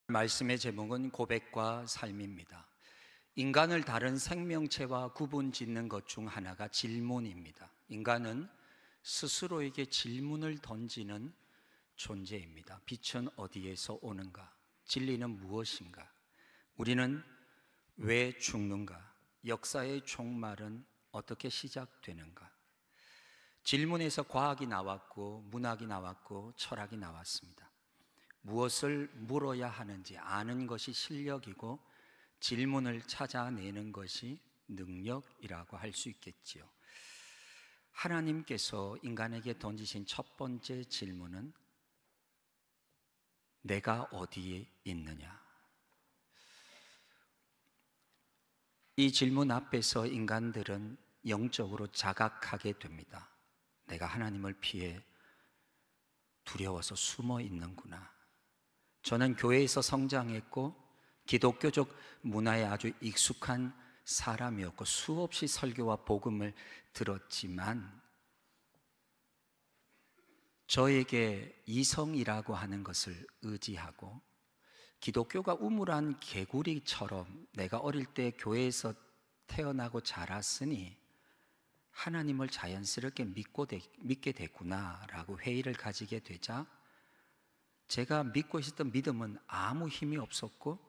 말씀의 제목은 고백과 삶입니다. 인간을 다른 생명체와 구분 짓는 것 중 하나가 질문입니다. 인간은 스스로에게 질문을 던지는 존재입니다. 빛은 어디에서 오는가? 진리는 무엇인가? 우리는 왜 죽는가? 역사의 종말은 어떻게 시작되는가? 질문에서 과학이 나왔고 문학이 나왔고 철학이 나왔습니다. 무엇을 물어야 하는지 아는 것이 실력이고 질문을 찾아내는 것이 능력이라고 할 수 있겠지요. 하나님께서 인간에게 던지신 첫 번째 질문은 내가 어디에 있느냐? 이 질문 앞에서 인간들은 영적으로 자각하게 됩니다. 내가 하나님을 피해 두려워서 숨어 있는구나. 저는 교회에서 성장했고 기독교적 문화에 아주 익숙한 사람이었고 수없이 설교와 복음을 들었지만 저에게 이성이라고 하는 것을 의지하고 기독교가 우물한 개구리처럼 내가 어릴 때 교회에서 태어나고 자랐으니 하나님을 자연스럽게 믿게 됐구나라고 회의를 가지게 되자 제가 믿고 있었던 믿음은 아무 힘이 없었고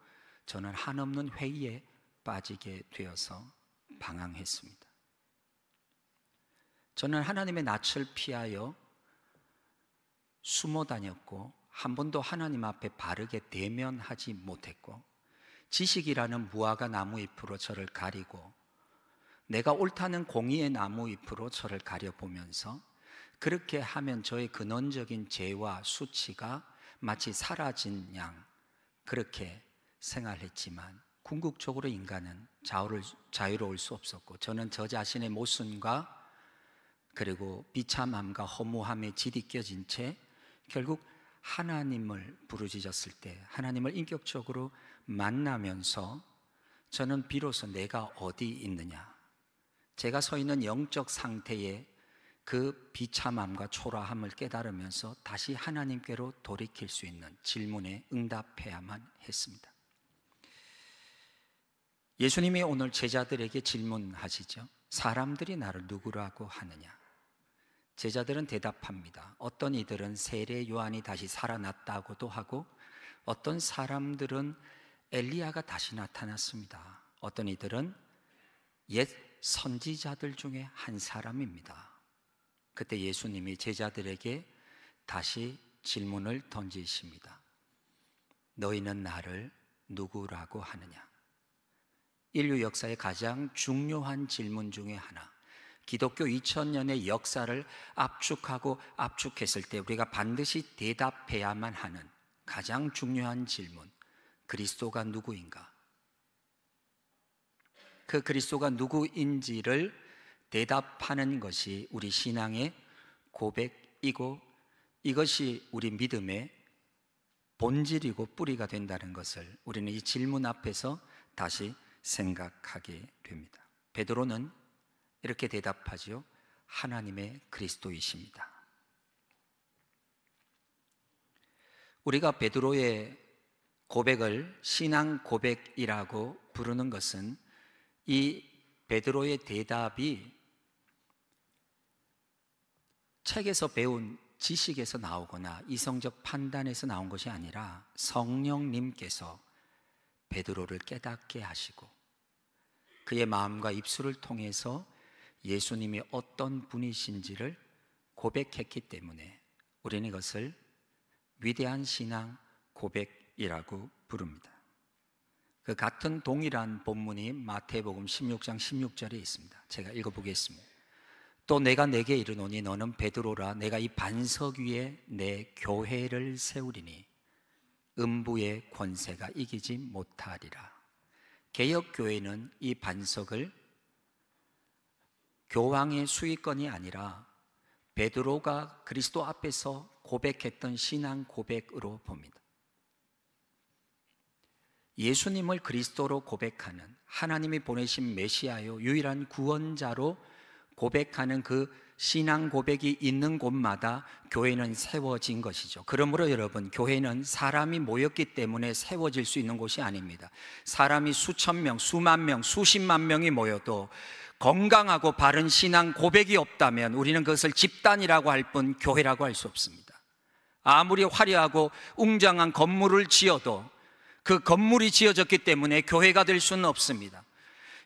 저는 한없는 회의에 빠지게 되어서 방황했습니다. 저는 하나님의 낯을 피하여 숨어 다녔고 한 번도 하나님 앞에 바르게 대면하지 못했고 지식이라는 무화과 나무 잎으로 저를 가리고 내가 옳다는 공의의 나무 잎으로 저를 가려보면서 그렇게 하면 저의 근원적인 죄와 수치가 마치 사라진 양 그렇게 생활했지만 궁극적으로 인간은 자유로울 수 없었고 저는 저 자신의 모순과 그리고 비참함과 허무함에 지디껴진 채 결국 하나님을 부르짖었을 때 하나님을 인격적으로 만나면서 저는 비로소 내가 어디 있느냐, 제가 서 있는 영적 상태에 그 비참함과 초라함을 깨달으면서 다시 하나님께로 돌이킬 수 있는 질문에 응답해야만 했습니다. 예수님이 오늘 제자들에게 질문하시죠. 사람들이 나를 누구라고 하느냐? 제자들은 대답합니다. 어떤 이들은 세례 요한이 다시 살아났다고도 하고 어떤 사람들은 엘리야가 다시 나타났습니다. 어떤 이들은 옛 선지자들 중에 한 사람입니다. 그때 예수님이 제자들에게 다시 질문을 던지십니다. 너희는 나를 누구라고 하느냐? 인류 역사의 가장 중요한 질문 중에 하나, 기독교 2000년의 역사를 압축하고 압축했을 때 우리가 반드시 대답해야만 하는 가장 중요한 질문, 그리스도가 누구인가? 그 그리스도가 누구인지를 대답하는 것이 우리 신앙의 고백이고 이것이 우리 믿음의 본질이고 뿌리가 된다는 것을 우리는 이 질문 앞에서 다시 생각하게 됩니다. 베드로는 이렇게 대답하지요. 하나님의 그리스도이십니다. 우리가 베드로의 고백을 신앙 고백이라고 부르는 것은 이 베드로의 대답이 책에서 배운 지식에서 나오거나 이성적 판단에서 나온 것이 아니라 성령님께서 베드로를 깨닫게 하시고 그의 마음과 입술을 통해서 예수님이 어떤 분이신지를 고백했기 때문에 우리는 이것을 위대한 신앙 고백이라고 부릅니다. 그 같은 동일한 본문이 마태복음 16장 16절에 있습니다. 제가 읽어보겠습니다. 또 내가 내게 이르노니 너는 베드로라. 내가 이 반석 위에 내 교회를 세우리니 음부의 권세가 이기지 못하리라. 개역교회는 이 반석을 교황의 수익권이 아니라 베드로가 그리스도 앞에서 고백했던 신앙 고백으로 봅니다. 예수님을 그리스도로 고백하는, 하나님이 보내신 메시아요 유일한 구원자로 고백하는 그 신앙 고백이 있는 곳마다 교회는 세워진 것이죠. 그러므로 여러분, 교회는 사람이 모였기 때문에 세워질 수 있는 곳이 아닙니다. 사람이 수천 명, 수만 명, 수십만 명이 모여도 건강하고 바른 신앙 고백이 없다면 우리는 그것을 집단이라고 할 뿐 교회라고 할 수 없습니다. 아무리 화려하고 웅장한 건물을 지어도 그 건물이 지어졌기 때문에 교회가 될 수는 없습니다.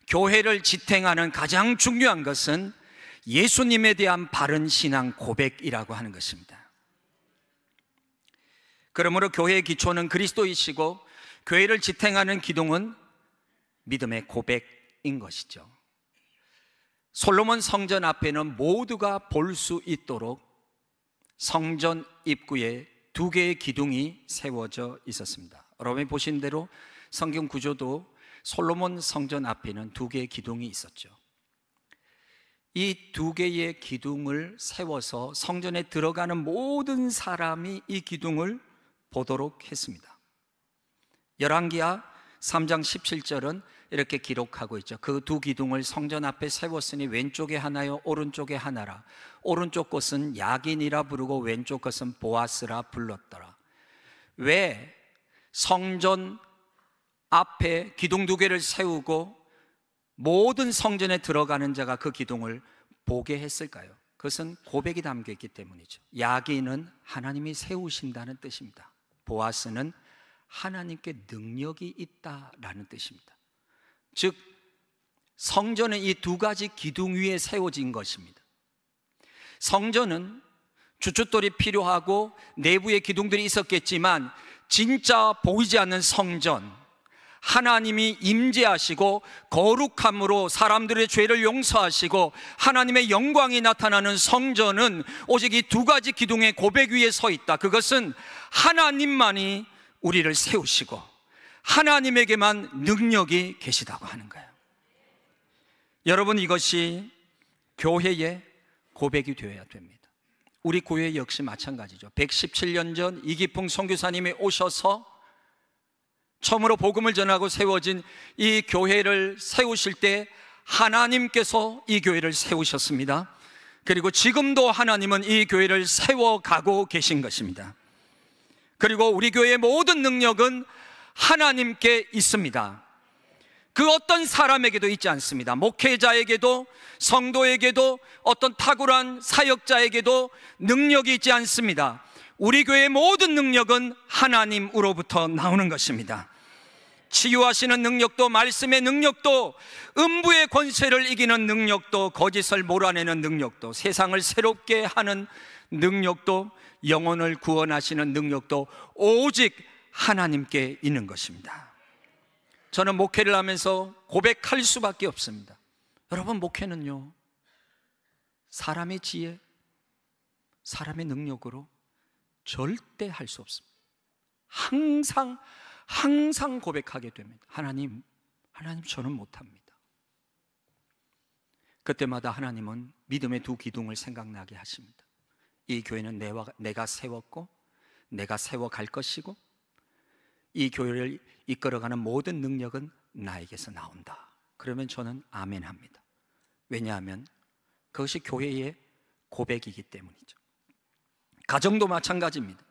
교회를 지탱하는 가장 중요한 것은 예수님에 대한 바른 신앙 고백이라고 하는 것입니다. 그러므로 교회의 기초는 그리스도이시고 교회를 지탱하는 기둥은 믿음의 고백인 것이죠. 솔로몬 성전 앞에는 모두가 볼 수 있도록 성전 입구에 2개의 기둥이 세워져 있었습니다. 여러분이 보신 대로 성경 구조도 솔로몬 성전 앞에는 2개의 기둥이 있었죠. 이 2개의 기둥을 세워서 성전에 들어가는 모든 사람이 이 기둥을 보도록 했습니다. 열왕기하 3장 17절은 이렇게 기록하고 있죠. 그 2 기둥을 성전 앞에 세웠으니 왼쪽에 하나요 오른쪽에 하나라. 오른쪽 것은 야긴이라 부르고 왼쪽 것은 보아스라 불렀더라. 왜 성전 앞에 기둥 2개를 세우고 모든 성전에 들어가는 자가 그 기둥을 보게 했을까요? 그것은 고백이 담겨 있기 때문이죠. 야긴은 하나님이 세우신다는 뜻입니다. 보아스는 하나님께 능력이 있다라는 뜻입니다. 즉 성전은 이 2가지 기둥 위에 세워진 것입니다. 성전은 주춧돌이 필요하고 내부에 기둥들이 있었겠지만 진짜 보이지 않는 성전, 하나님이 임재하시고 거룩함으로 사람들의 죄를 용서하시고 하나님의 영광이 나타나는 성전은 오직 이 2가지 기둥의 고백 위에 서 있다. 그것은 하나님만이 우리를 세우시고 하나님에게만 능력이 계시다고 하는 거예요. 여러분, 이것이 교회의 고백이 되어야 됩니다. 우리 교회 역시 마찬가지죠. 117년 전 이기풍 선교사님이 오셔서 처음으로 복음을 전하고 세워진 이 교회를 세우실 때 하나님께서 이 교회를 세우셨습니다. 그리고 지금도 하나님은 이 교회를 세워가고 계신 것입니다. 그리고 우리 교회의 모든 능력은 하나님께 있습니다. 그 어떤 사람에게도 있지 않습니다. 목회자에게도 성도에게도 어떤 탁월한 사역자에게도 능력이 있지 않습니다. 우리 교회의 모든 능력은 하나님으로부터 나오는 것입니다. 치유하시는 능력도, 말씀의 능력도, 음부의 권세를 이기는 능력도, 거짓을 몰아내는 능력도, 세상을 새롭게 하는 능력도, 영혼을 구원하시는 능력도 오직 하나님께 있는 것입니다. 저는 목회를 하면서 고백할 수밖에 없습니다. 여러분, 목회는요, 사람의 지혜, 사람의 능력으로 절대 할 수 없습니다. 항상 고백하게 됩니다. 하나님 저는 못합니다. 그때마다 하나님은 믿음의 2 기둥을 생각나게 하십니다. 이 교회는 내가 세웠고 내가 세워갈 것이고 이 교회를 이끌어가는 모든 능력은 나에게서 나온다. 그러면 저는 아멘 합니다. 왜냐하면 그것이 교회의 고백이기 때문이죠. 가정도 마찬가지입니다.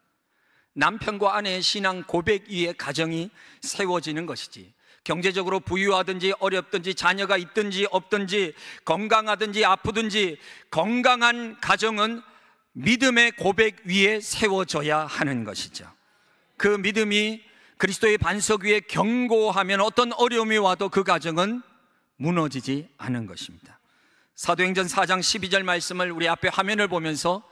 남편과 아내의 신앙 고백 위에 가정이 세워지는 것이지, 경제적으로 부유하든지 어렵든지 자녀가 있든지 없든지 건강하든지 아프든지 건강한 가정은 믿음의 고백 위에 세워져야 하는 것이죠. 그 믿음이 그리스도의 반석 위에 견고하면 어떤 어려움이 와도 그 가정은 무너지지 않은 것입니다. 사도행전 4장 12절 말씀을 우리 앞에 화면을 보면서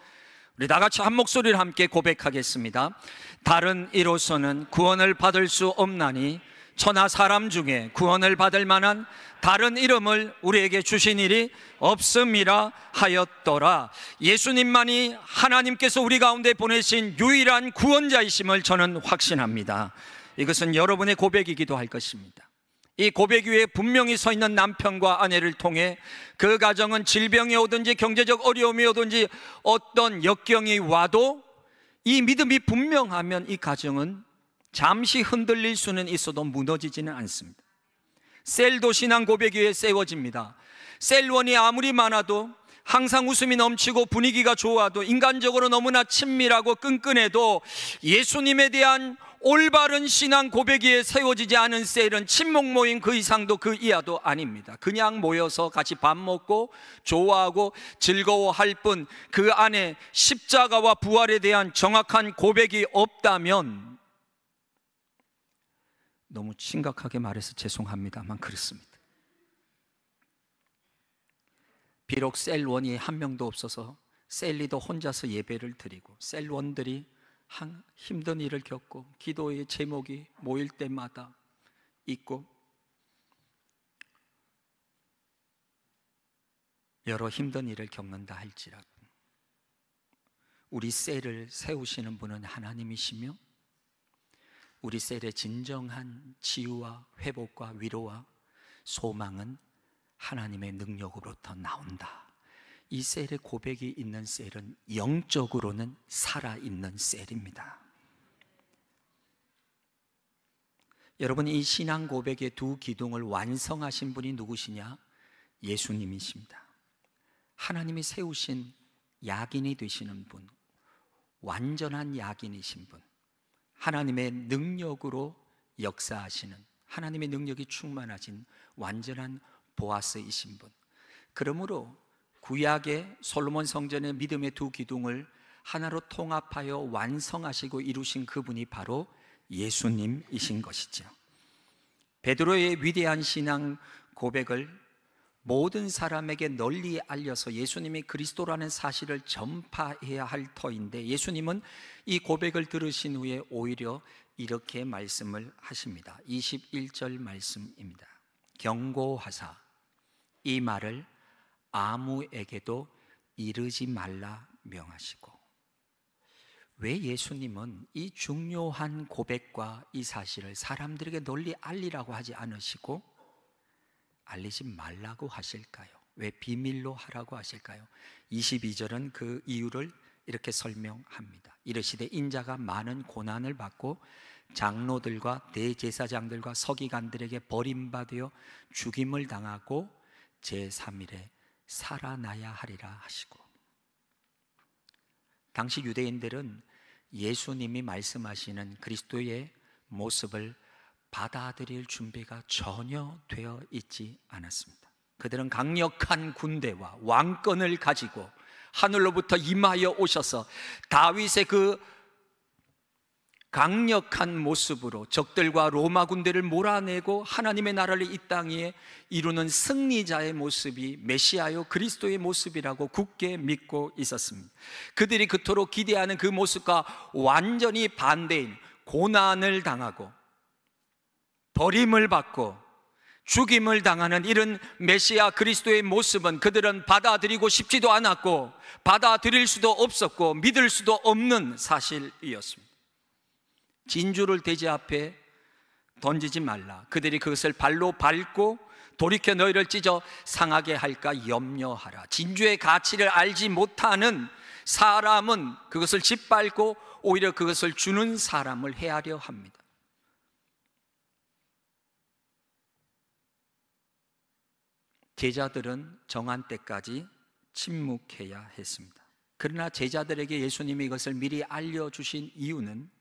우리 다 같이 한 목소리를 함께 고백하겠습니다. 다른 이로서는 구원을 받을 수 없나니 천하 사람 중에 구원을 받을 만한 다른 이름을 우리에게 주신 일이 없음이라 하였더라. 예수님만이 하나님께서 우리 가운데 보내신 유일한 구원자이심을 저는 확신합니다. 이것은 여러분의 고백이기도 할 것입니다. 이 고백 위에 분명히 서 있는 남편과 아내를 통해 그 가정은 질병이 오든지 경제적 어려움이 오든지 어떤 역경이 와도 이 믿음이 분명하면 이 가정은 잠시 흔들릴 수는 있어도 무너지지는 않습니다. 셀도 신앙 고백 위에 세워집니다. 셀원이 아무리 많아도 항상 웃음이 넘치고 분위기가 좋아도, 인간적으로 너무나 친밀하고 끈끈해도 예수님에 대한 올바른 신앙 고백에 세워지지 않은 셀은 친목 모임 그 이상도 그 이하도 아닙니다. 그냥 모여서 같이 밥 먹고 좋아하고 즐거워할 뿐 그 안에 십자가와 부활에 대한 정확한 고백이 없다면, 너무 심각하게 말해서 죄송합니다만 그렇습니다. 비록 셀원이 한 명도 없어서 셀리도 혼자서 예배를 드리고, 셀원들이 힘든 일을 겪고 기도의 제목이 모일 때마다 있고, 여러 힘든 일을 겪는다 할지라도 우리 셀을 세우시는 분은 하나님이시며, 우리 셀의 진정한 치유와 회복과 위로와 소망은 하나님의 능력으로부터 나온다. 이 셀의 고백이 있는 셀은 영적으로는 살아있는 셀입니다. 여러분, 이 신앙 고백의 두 기둥을 완성하신 분이 누구시냐? 예수님이십니다. 하나님이 세우신 야긴이 되시는 분, 완전한 야긴이신 분, 하나님의 능력으로 역사하시는, 하나님의 능력이 충만하신 완전한 보아스이신 분. 그러므로 구약의 솔로몬 성전의 믿음의 두 기둥을 하나로 통합하여 완성하시고 이루신 그분이 바로 예수님이신 것이죠. 베드로의 위대한 신앙 고백을 모든 사람에게 널리 알려서 예수님이 그리스도라는 사실을 전파해야 할 터인데, 예수님은 이 고백을 들으신 후에 오히려 이렇게 말씀을 하십니다. 21절 말씀입니다. 경고하사 이 말을 아무에게도 이르지 말라 명하시고. 왜 예수님은 이 중요한 고백과 이 사실을 사람들에게 널리 알리라고 하지 않으시고 알리지 말라고 하실까요? 왜 비밀로 하라고 하실까요? 22절은 그 이유를 이렇게 설명합니다. 이르시되 인자가 많은 고난을 받고 장로들과 대제사장들과 서기관들에게 버림받아 죽임을 당하고 제3일에 살아나야 하리라 하시고. 당시 유대인들은 예수님이 말씀하시는 그리스도의 모습을 받아들일 준비가 전혀 되어 있지 않았습니다. 그들은 강력한 군대와 왕권을 가지고 하늘로부터 임하여 오셔서 다윗의 그 강력한 모습으로 적들과 로마 군대를 몰아내고 하나님의 나라를 이 땅에 이루는 승리자의 모습이 메시아요 그리스도의 모습이라고 굳게 믿고 있었습니다. 그들이 그토록 기대하는 그 모습과 완전히 반대인 고난을 당하고 버림을 받고 죽임을 당하는 이런 메시아 그리스도의 모습은 그들은 받아들이고 싶지도 않았고 받아들일 수도 없었고 믿을 수도 없는 사실이었습니다. 진주를 돼지 앞에 던지지 말라. 그들이 그것을 발로 밟고 돌이켜 너희를 찢어 상하게 할까 염려하라. 진주의 가치를 알지 못하는 사람은 그것을 짓밟고 오히려 그것을 주는 사람을 헤아려 합니다. 제자들은 정한 때까지 침묵해야 했습니다. 그러나 제자들에게 예수님이 이것을 미리 알려주신 이유는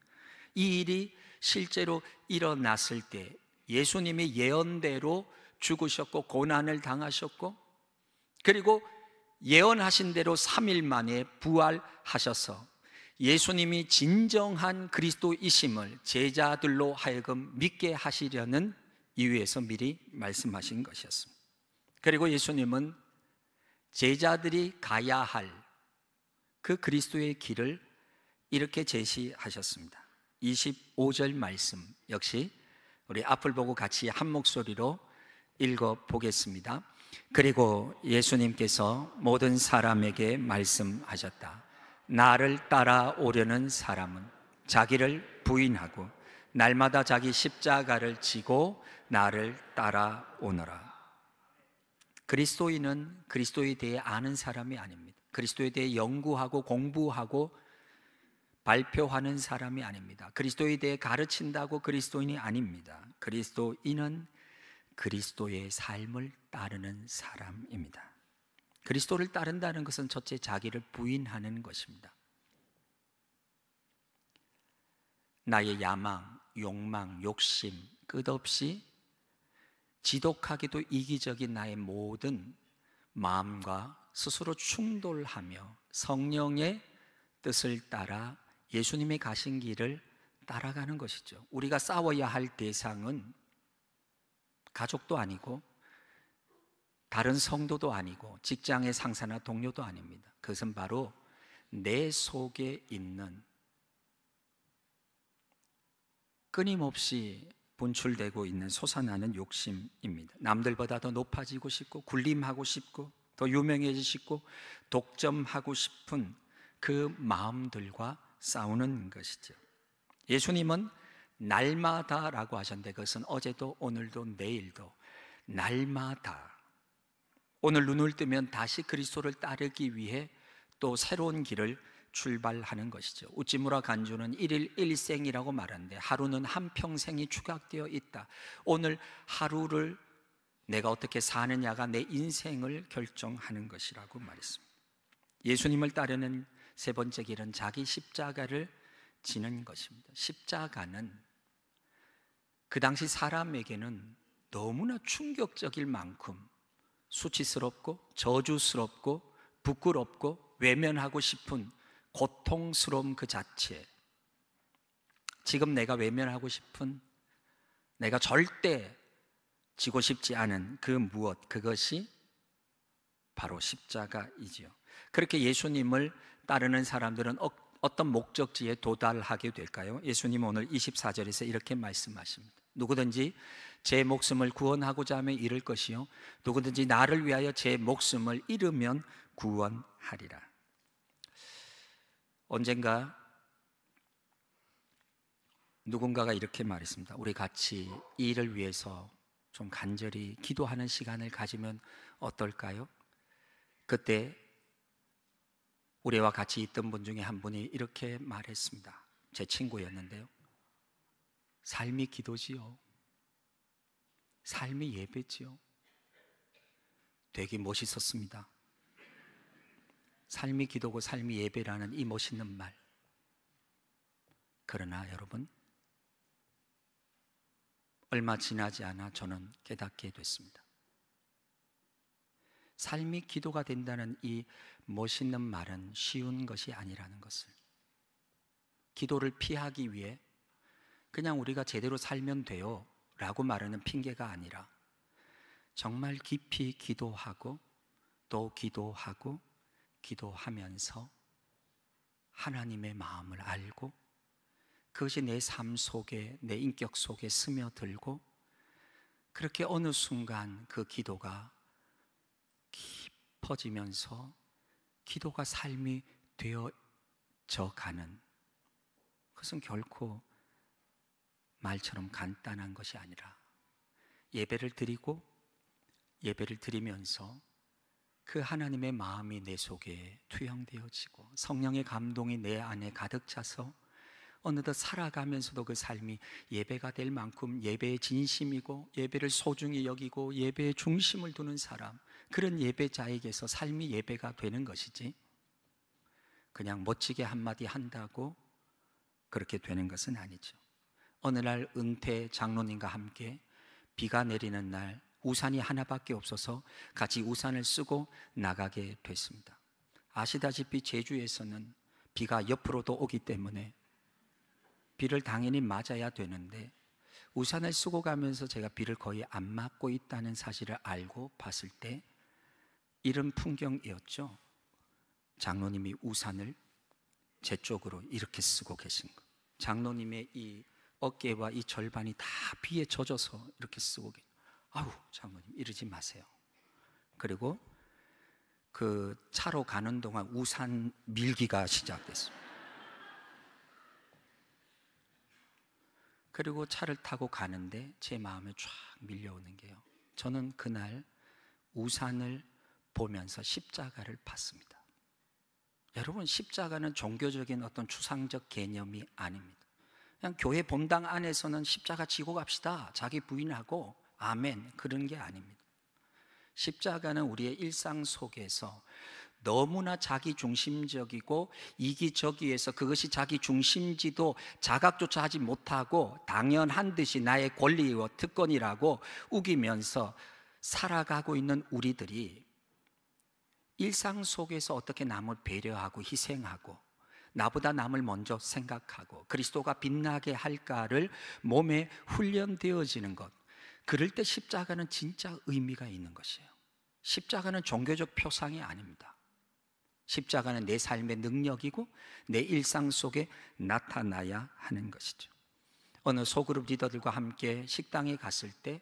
이 일이 실제로 일어났을 때 예수님이 예언대로 죽으셨고 고난을 당하셨고 그리고 예언하신 대로 3일 만에 부활하셔서 예수님이 진정한 그리스도이심을 제자들로 하여금 믿게 하시려는 이유에서 미리 말씀하신 것이었습니다. 그리고 예수님은 제자들이 가야 할 그 그리스도의 길을 이렇게 제시하셨습니다. 25절 말씀 역시 우리 앞을 보고 같이 한 목소리로 읽어보겠습니다. 그리고 예수님께서 모든 사람에게 말씀하셨다. 나를 따라오려는 사람은 자기를 부인하고 날마다 자기 십자가를 지고 나를 따라오너라. 그리스도인은 그리스도에 대해 아는 사람이 아닙니다. 그리스도에 대해 연구하고 공부하고 발표하는 사람이 아닙니다. 그리스도에 대해 가르친다고 그리스도인이 아닙니다. 그리스도인은 그리스도의 삶을 따르는 사람입니다. 그리스도를 따른다는 것은 첫째 자기를 부인하는 것입니다. 나의 야망, 욕망, 욕심, 끝없이 지독하게도 이기적인 나의 모든 마음과 스스로 충돌하며 성령의 뜻을 따라 예수님이 가신 길을 따라가는 것이죠. 우리가 싸워야 할 대상은 가족도 아니고 다른 성도도 아니고 직장의 상사나 동료도 아닙니다. 그것은 바로 내 속에 있는 끊임없이 분출되고 있는 솟아나는 욕심입니다. 남들보다 더 높아지고 싶고 군림하고 싶고 더 유명해지고 싶고 독점하고 싶은 그 마음들과 싸우는 것이죠. 예수님은 날마다라고 하셨는데 그것은 어제도 오늘도 내일도 날마다 오늘 눈을 뜨면 다시 그리스도를 따르기 위해 또 새로운 길을 출발하는 것이죠. 우찌무라 간주는 일일 일생이라고 말하는데 하루는 한평생이 추각되어 있다. 오늘 하루를 내가 어떻게 사느냐가 내 인생을 결정하는 것이라고 말했습니다. 예수님을 따르는 세 번째 길은 자기 십자가를 지는 것입니다. 십자가는 그 당시 사람에게는 너무나 충격적일 만큼 수치스럽고 저주스럽고 부끄럽고 외면하고 싶은 고통스러움 그 자체, 지금 내가 외면하고 싶은, 내가 절대 지고 싶지 않은 그 무엇, 그것이 바로 십자가이지요. 그렇게 예수님을 따르는 사람들은 어떤 목적지에 도달하게 될까요? 예수님은 오늘 24절에서 이렇게 말씀하십니다. 누구든지 제 목숨을 구원하고자 하면 잃을 것이요 누구든지 나를 위하여 제 목숨을 잃으면 구원하리라. 언젠가 누군가가 이렇게 말했습니다. 우리 같이 이 일을 위해서 좀 간절히 기도하는 시간을 가지면 어떨까요? 그때 우리와 같이 있던 분 중에 한 분이 이렇게 말했습니다. 제 친구였는데요. 삶이 기도지요. 삶이 예배지요. 되게 멋있었습니다. 삶이 기도고 삶이 예배라는 이 멋있는 말. 그러나 여러분, 얼마 지나지 않아 저는 깨닫게 됐습니다. 삶이 기도가 된다는 이 멋있는 말은 쉬운 것이 아니라는 것을, 기도를 피하기 위해 그냥 우리가 제대로 살면 돼요 라고 말하는 핑계가 아니라 정말 깊이 기도하고 또 기도하고 기도하면서 하나님의 마음을 알고 그것이 내 삶 속에, 내 인격 속에 스며들고 그렇게 어느 순간 그 기도가 깊어지면서 기도가 삶이 되어져 가는, 그것은 결코 말처럼 간단한 것이 아니라 예배를 드리고 예배를 드리면서 그 하나님의 마음이 내 속에 투영되어지고 성령의 감동이 내 안에 가득 차서 어느덧 살아가면서도 그 삶이 예배가 될 만큼 예배의 진심이고 예배를 소중히 여기고 예배의 중심을 두는 사람, 그런 예배자에게서 삶이 예배가 되는 것이지 그냥 멋지게 한마디 한다고 그렇게 되는 것은 아니죠. 어느 날 은퇴 장로님과 함께 비가 내리는 날 우산이 하나밖에 없어서 같이 우산을 쓰고 나가게 됐습니다. 아시다시피 제주에서는 비가 옆으로도 오기 때문에 비를 당연히 맞아야 되는데 우산을 쓰고 가면서 제가 비를 거의 안 맞고 있다는 사실을 알고 봤을 때 이런 풍경이었죠. 장로님이 우산을 제 쪽으로 이렇게 쓰고 계신 거. 장로님의 이 어깨와 이 절반이 다 비에 젖어서 이렇게 쓰고 계세요. 아우, 장로님 이러지 마세요. 그리고 그 차로 가는 동안 우산 밀기가 시작됐습니다. 그리고 차를 타고 가는데 제 마음에 쫙 밀려오는 게요, 저는 그날 우산을 보면서 십자가를 봤습니다. 여러분, 십자가는 종교적인 어떤 추상적 개념이 아닙니다. 그냥 교회 본당 안에서는 십자가 지고 갑시다, 자기 부인하고 아멘, 그런 게 아닙니다. 십자가는 우리의 일상 속에서 너무나 자기중심적이고 이기적이어서 그것이 자기중심지도 자각조차 하지 못하고 당연한 듯이 나의 권리와 특권이라고 우기면서 살아가고 있는 우리들이 일상 속에서 어떻게 남을 배려하고 희생하고 나보다 남을 먼저 생각하고 그리스도가 빛나게 할까를 몸에 훈련되어지는 것, 그럴 때 십자가는 진짜 의미가 있는 것이에요. 십자가는 종교적 표상이 아닙니다. 십자가는 내 삶의 능력이고 내 일상 속에 나타나야 하는 것이죠. 어느 소그룹 리더들과 함께 식당에 갔을 때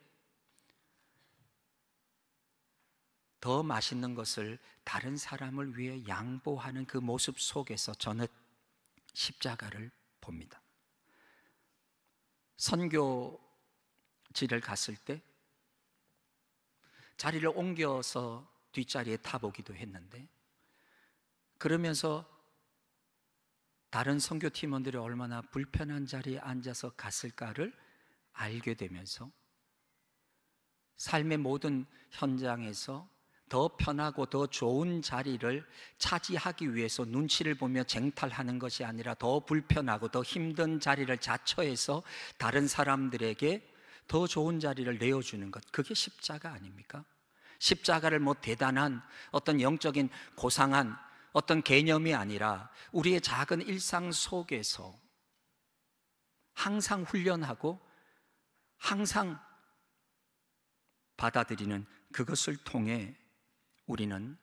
더 맛있는 것을 다른 사람을 위해 양보하는 그 모습 속에서 저는 십자가를 봅니다. 선교지를 갔을 때 자리를 옮겨서 뒷자리에 타보기도 했는데, 그러면서 다른 선교 팀원들이 얼마나 불편한 자리에 앉아서 갔을까를 알게 되면서 삶의 모든 현장에서 더 편하고 더 좋은 자리를 차지하기 위해서 눈치를 보며 쟁탈하는 것이 아니라 더 불편하고 더 힘든 자리를 자처해서 다른 사람들에게 더 좋은 자리를 내어주는 것, 그게 십자가 아닙니까? 십자가를 뭐 대단한 어떤 영적인 고상한 어떤 개념이 아니라 우리의 작은 일상 속에서 항상 훈련하고 항상 받아들이는 그것을 통해 우리는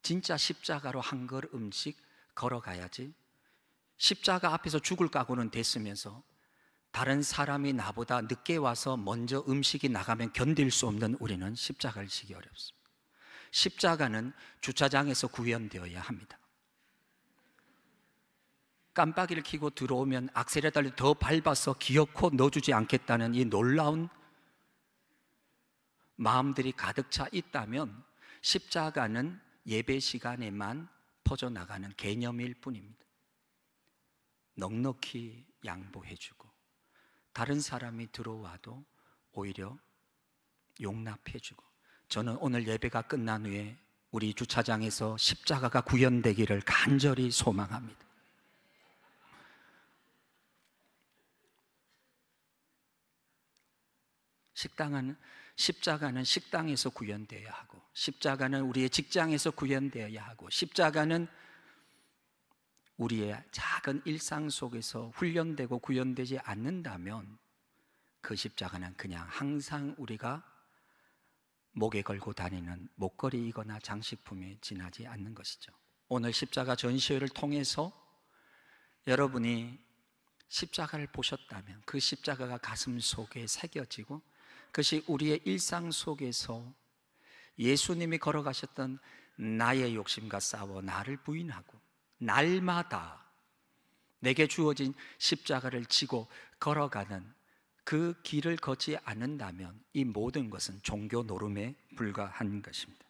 진짜 십자가로 한 걸음씩 걸어가야지, 십자가 앞에서 죽을 각오는 됐으면서 다른 사람이 나보다 늦게 와서 먼저 음식이 나가면 견딜 수 없는 우리는 십자가를 지기 어렵습니다. 십자가는 주차장에서 구현되어야 합니다. 깜빡이를 켜고 들어오면 악셀레터를 더 밟아서 기어코 넣어주지 않겠다는 이 놀라운 마음들이 가득 차 있다면 십자가는 예배 시간에만 퍼져나가는 개념일 뿐입니다. 넉넉히 양보해주고 다른 사람이 들어와도 오히려 용납해주고, 저는 오늘 예배가 끝난 후에 우리 주차장에서 십자가가 구현되기를 간절히 소망합니다. 십자가는 식당에서 구현되어야 하고, 십자가는 우리의 직장에서 구현되어야 하고, 십자가는 우리의 작은 일상 속에서 훈련되고 구현되지 않는다면 그 십자가는 그냥 항상 우리가 목에 걸고 다니는 목걸이이거나 장식품에 지나지 않는 것이죠. 오늘 십자가 전시회를 통해서 여러분이 십자가를 보셨다면 그 십자가가 가슴 속에 새겨지고 그것이 우리의 일상 속에서 예수님이 걸어가셨던 나의 욕심과 싸워 나를 부인하고 날마다 내게 주어진 십자가를 지고 걸어가는 그 길을 걷지 않는다면 이 모든 것은 종교 노름에 불과한 것입니다.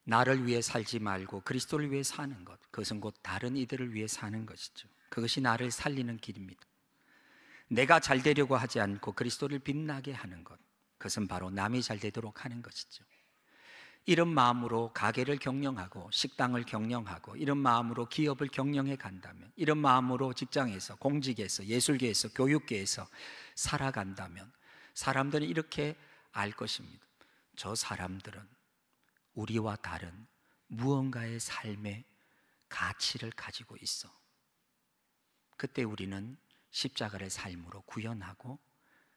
나를 위해 살지 말고 그리스도를 위해 사는 것, 그것은 곧 다른 이들을 위해 사는 것이죠. 그것이 나를 살리는 길입니다. 내가 잘 되려고 하지 않고 그리스도를 빛나게 하는 것, 그것은 바로 남이 잘 되도록 하는 것이죠. 이런 마음으로 가게를 경영하고 식당을 경영하고 이런 마음으로 기업을 경영해 간다면, 이런 마음으로 직장에서, 공직에서, 예술계에서, 교육계에서 살아간다면 사람들은 이렇게 알 것입니다. 저 사람들은 우리와 다른 무언가의 삶의 가치를 가지고 있어. 그때 우리는 십자가를 삶으로 구현하고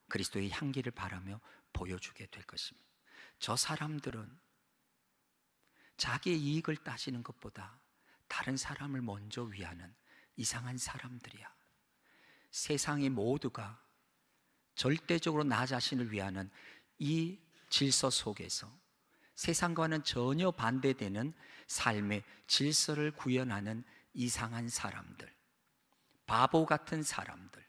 그리스도의 향기를 바라며 보여주게 될 것입니다. 저 사람들은 자기의 이익을 따지는 것보다 다른 사람을 먼저 위하는 이상한 사람들이야. 세상의 모두가 절대적으로 나 자신을 위하는 이 질서 속에서 세상과는 전혀 반대되는 삶의 질서를 구현하는 이상한 사람들, 바보 같은 사람들,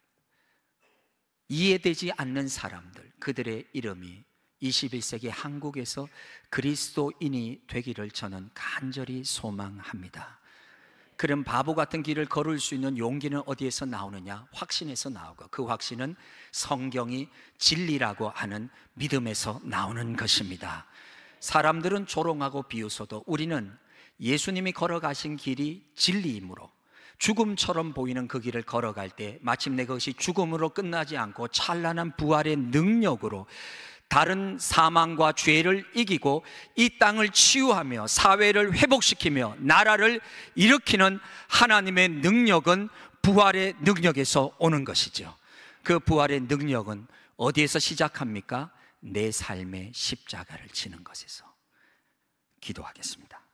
이해되지 않는 사람들, 그들의 이름이 21세기 한국에서 그리스도인이 되기를 저는 간절히 소망합니다. 그런 바보 같은 길을 걸을 수 있는 용기는 어디에서 나오느냐? 확신에서 나오고, 그 확신은 성경이 진리라고 하는 믿음에서 나오는 것입니다. 사람들은 조롱하고 비웃어도 우리는 예수님이 걸어가신 길이 진리이므로 죽음처럼 보이는 그 길을 걸어갈 때 마침내 그것이 죽음으로 끝나지 않고 찬란한 부활의 능력으로 다른 사망과 죄를 이기고 이 땅을 치유하며 사회를 회복시키며 나라를 일으키는 하나님의 능력은 부활의 능력에서 오는 것이죠. 그 부활의 능력은 어디에서 시작합니까? 내 삶의 십자가를 지는 것에서. 기도하겠습니다.